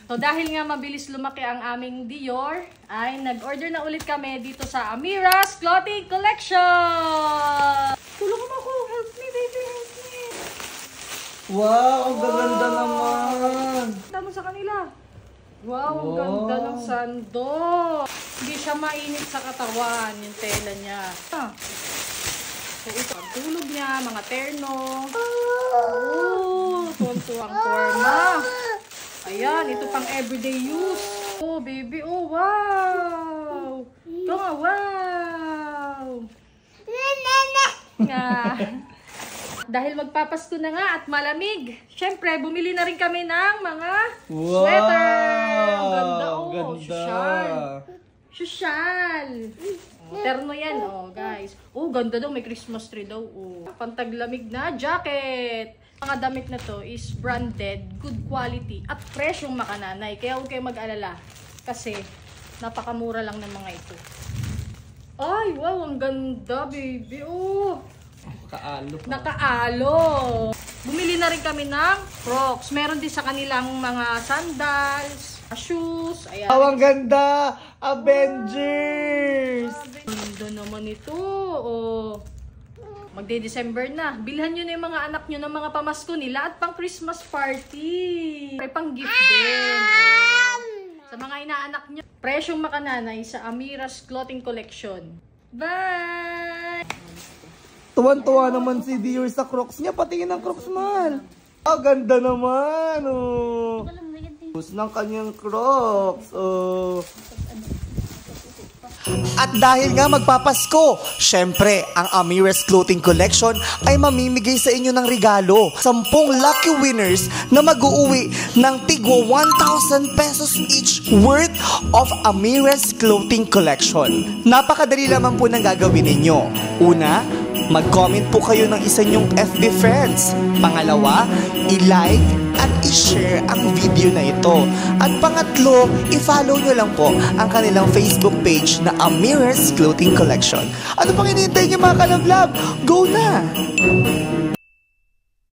So dahil nga mabilis lumaki ang aming Dior, ay nag-order na ulit kami dito sa Amira's Clothing Collection! Tulungan mo ako! Help me, baby! Help me! Wow! Ang gaganda naman! Tama sa kanila! Wow! Ang ganda ng sando! Hindi siya mainit sa katawan, yung tela niya. So ito, ang tulog niya, mga terno. Oh! Tuwan-tuwang forma. Ayan, ito pang everyday use. Oh, baby. Oh, wow. Ito nga, wow. Nga. Dahil magpapasko na nga at malamig, syempre, bumili na rin kami ng mga sweater. Ang ganda, oh. Ganda. Sosyal. Oh, terno yan, oh, guys. Oh, ganda daw. May Christmas tree daw. Oh. Pantaglamig na jacket. Mga damit na to is branded, good quality, at presyong makananay. Kaya huwag kayo mag-alala. Kasi, napakamura lang ng mga ito. Ay, wow, ang ganda, baby. Oh, Nakaalo. nakaalo. Bumili na rin kami ng Crocs. Meron din sa kanilang mga sandals, shoes. Ayan. Oh, ang ganda! Avengers! Ganda naman ito. Oh. Magde-December na. Bilhan nyo na yung mga anak nyo ng mga pamasko nila at pang Christmas party. May pang gift din. Sa mga inaanak nyo. Presyong makananay sa Amira's Clothing Collection. Bye! Tuwan-tuwa naman si Dior sa Crocs niya. Patingin ang Crocs, mahal. Ang ganda naman. Oh. Gusto ng kanyang Crocs. Oh. At dahil nga magpapasko, syempre, ang Amira's Clothing Collection ay mamimigay sa inyo ng regalo. 10 lucky winners na mag-uuwi ng tigwa 1,000 pesos each worth of Amira's Clothing Collection. Napakadali naman po ng gagawin ninyo. Una, mag-comment po kayo ng isa nyong FB friends. Pangalawa, i-like at i-share ang video na ito. At pangatlo, i-follow nyo lang po ang kanilang Facebook page na Amira's Clothing Collection. Ano pang hinihintay nyo mga kalab-lab? Go na!